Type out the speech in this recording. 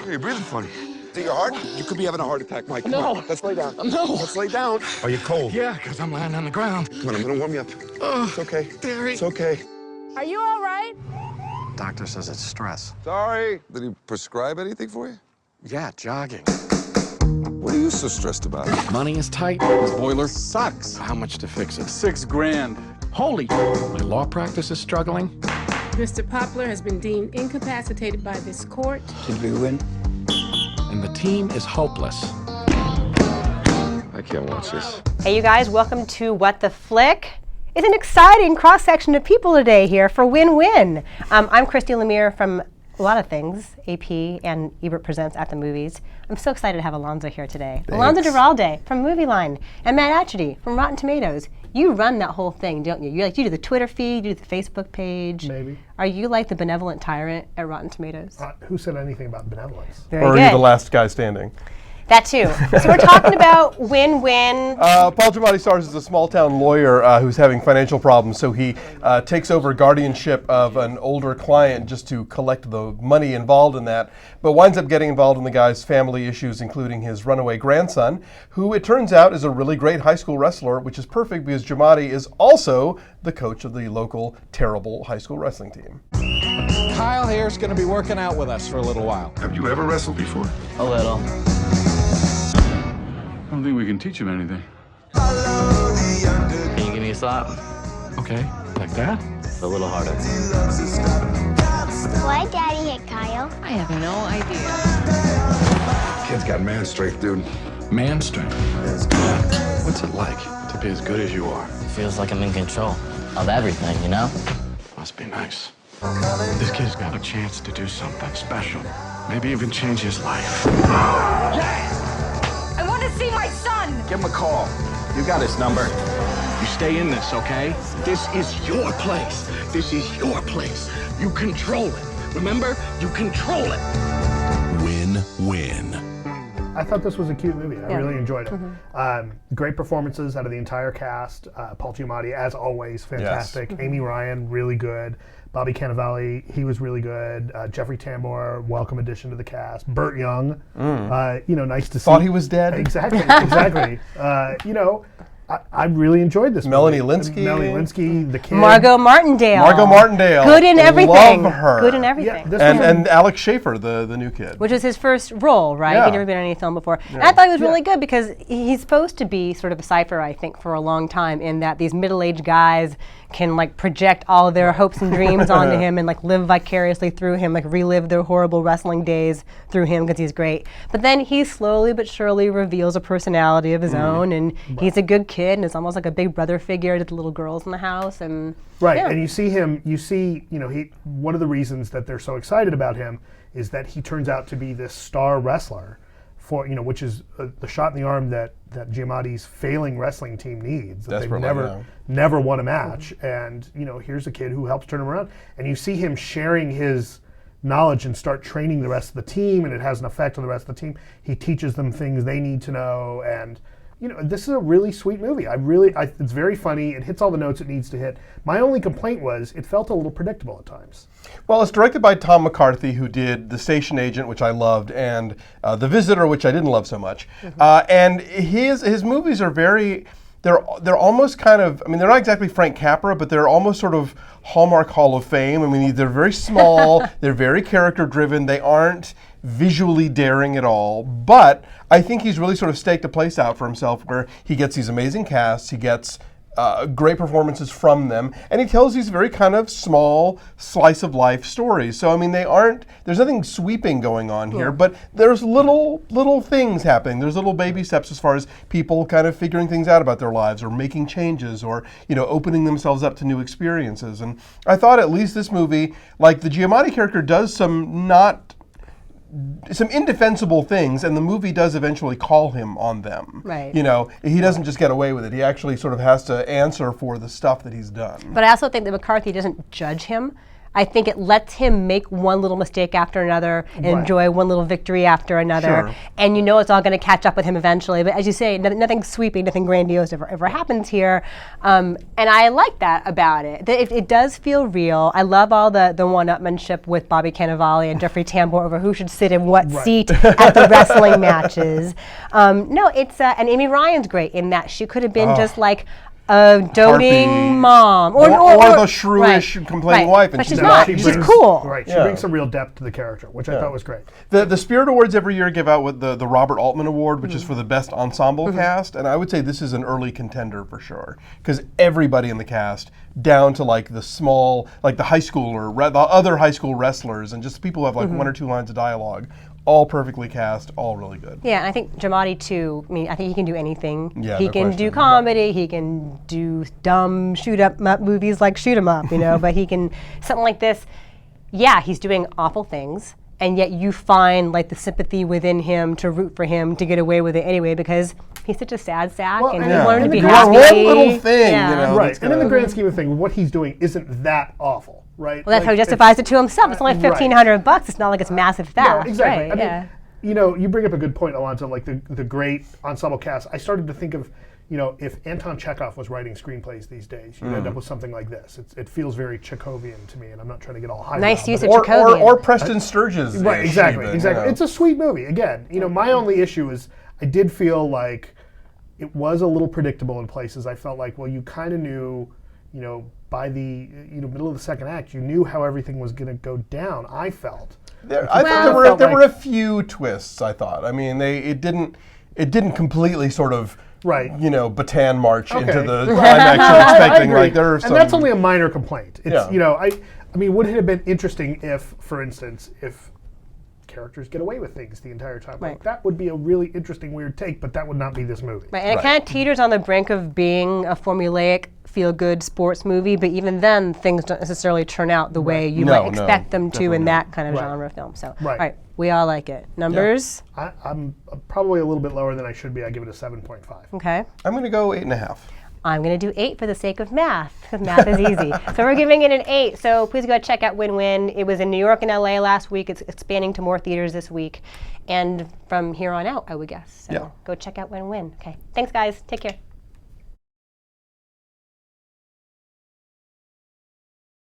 You're breathing funny. Is it your heart? You could be having a heart attack, Mike. Come No. on, let's lay down. No. Let's lay down. Are you cold? Yeah, because I'm lying on the ground. Come on, I'm gonna warm you up. It's okay. Barry. It's okay. Are you all right? Doctor says it's stress. Sorry. Did he prescribe anything for you? Yeah, jogging. What are you so stressed about? Money is tight. This boiler Sucks. How much to fix it? $6 grand. Holy. My law practice is struggling. Mr. Poplar has been deemed incapacitated by this court. Did we win? And the team is hopeless. I can't watch this. Hey you guys, welcome to What the Flick. It's an exciting cross-section of people today here for Win-Win. I'm Christy Lemire from a lot of things, AP and Ebert Presents at the Movies. I'm so excited to have Alonso here today. Thanks. Alonso Duralde from Movieline and Matt Atchity from Rotten Tomatoes. You run that whole thing, don't you? You do the Twitter feed, you do the Facebook page. Maybe. Are you like the benevolent tyrant at Rotten Tomatoes? Who said anything about benevolence? Very Or good. are you the last guy standing? That too. So we're talking about Win-Win. Paul Giamatti stars as a small-town lawyer who's having financial problems, so he takes over guardianship of an older client just to collect the money involved in that, but winds up getting involved in the guy's family issues, including his runaway grandson, who it turns out is a really great high school wrestler, which is perfect because Giamatti is also the coach of the local terrible high school wrestling team. Kyle here's going to be working out with us for a little while. Have you ever wrestled before? A little. I don't think we can teach him anything. Can you give me a slap? Okay, like that? A little harder. Why Daddy hit Kyle? I have no idea. Kid's got man strength, dude. Man strength. What's it like to be as good as you are? Feels like I'm in control of everything, you know? Must be nice. This kid's got a chance to do something special. Maybe even change his life. I want to see my son! Give him a call. You got his number. You stay in this, okay? This is your place. This is your place. You control it. Remember? You control it. Win-win. I thought this was a cute movie. I really enjoyed it. Great performances out of the entire cast. Paul Giamatti, as always, fantastic. Amy Ryan, really good. Bobby Cannavale, he was really good. Jeffrey Tambor, welcome addition to the cast. Burt Young, nice to see. Thought he was dead? Exactly. I really enjoyed this Melanie movie. Linsky. the kid. Margot Martindale. Good in everything. Love her. Good in everything. this And Alex Schaefer, the new kid. Which was his first role, right? Yeah. He'd never been in any film before. And I thought he was really good because he's supposed to be sort of a cipher, I think, for a long time, in that these middle-aged guys can project all their hopes and dreams onto him and live vicariously through him, relive their horrible wrestling days through him because he's great. But then he slowly but surely reveals a personality of his own, and he's a good kid, and it's almost like a big brother figure to the little girls in the house. And and you see, one of the reasons that they're so excited about him is that he turns out to be this star wrestler, which is the shot in the arm that Giamatti's failing wrestling team needs. That they've never won a match, and here's a kid who helps turn him around, and you see him sharing his knowledge and start training the rest of the team, and it has an effect on the rest of the team. He teaches them things they need to know, and this is a really sweet movie. It's very funny. It hits all the notes it needs to hit. My only complaint was it felt a little predictable at times. Well, it's directed by Tom Mccarthy, who did The Station Agent, which I loved, and The Visitor, which I didn't love so much. And his movies are they're almost kind of, they're not exactly Frank Capra, but they're almost sort of Hallmark Hall of Fame. They're very small, they're very character-driven, they aren't visually daring at all, but I think he's really sort of staked a place out for himself where he gets these amazing casts, he gets great performances from them, and he tells these very kind of small slice of life stories. So there's nothing sweeping going on here, but there's little things happening. There's little baby steps as far as people kind of figuring things out about their lives or making changes or opening themselves up to new experiences. And I thought at least this movie, the Giamatti character does some indefensible things, and the movie does eventually call him on them. Right. He doesn't just get away with it. He actually sort of has to answer for the stuff that he's done. But I also think that McCarthy doesn't judge him. I think it lets him make one little mistake after another and enjoy one little victory after another. Sure. And you know it's all going to catch up with him eventually. But as you say, nothing sweeping, nothing grandiose ever happens here. And I like that about it. It does feel real. I love all the one-upmanship with Bobby Cannavale and Jeffrey Tambor over who should sit in what seat at the wrestling matches. No, it's and Amy Ryan's great in that she could have been just like a doting Harpy. mom, or the shrewish complaining wife, and but she's not. She's cool. Right, she brings some real depth to the character, which I thought was great. The Spirit Awards every year give out with the Robert Altman Award, which is for the best ensemble cast, and I would say this is an early contender for sure, because everybody in the cast, down to like the small, like the high schooler, the other high school wrestlers, and just people who have like one or two lines of dialogue, all perfectly cast, all really good. Yeah, and I think Giamatti too. I mean, I think he can do anything. Yeah, he no can question. do comedy. He can do dumb shoot 'em up movies like Shoot 'em Up, you know. But he can something like this. Yeah, he's doing awful things, and yet you find like the sympathy within him to root for him to get away with it anyway because he's such a sad sack and he wanted to be happy. One little thing, you know. Right, and in the grand scheme of things, what he's doing isn't that awful. Right. Well, that's how he justifies it to himself. It's only $1,500. It's not like it's massive theft. No, exactly. Right, I mean, you know, you bring up a good point, Alonso. Like the great ensemble cast. I started to think of, you know, if Anton Chekhov was writing screenplays these days, you'd end up with something like this. It feels very Chekhovian to me, and I'm not trying to get all high. Nice use of Chekhovian. Or Preston Sturges. Right. Exactly. Even, exactly. You know. It's a sweet movie. Again, you know, my only issue is I did feel like it was a little predictable in places. I felt like, well, you kind of knew, you know, by the middle of the second act, you knew how everything was going to go down. I felt. I thought there were a few twists. I thought. I mean, it didn't completely sort of you know, Bataan march into the climax you're expecting. Like there are some, and that's only a minor complaint. It's you know, I mean, would it have been interesting if, for instance, if characters get away with things the entire time? Like, that would be a really interesting, weird take, but that would not be this movie. Right, and it kind of teeters on the brink of being a formulaic, feel-good sports movie, but even then, things don't necessarily turn out the way you might expect them to in that kind of genre film. So, all right, we all like it. Numbers? Yeah. I'm probably a little bit lower than I should be. I give it a 7.5. Okay. I'm going to go 8.5. I'm going to do 8 for the sake of math, because math is easy. So we're giving it an 8. So please go check out Win Win. It was in New York and LA last week. It's expanding to more theaters this week. And from here on out, I would guess. So go check out Win Win. Okay. Thanks, guys. Take care.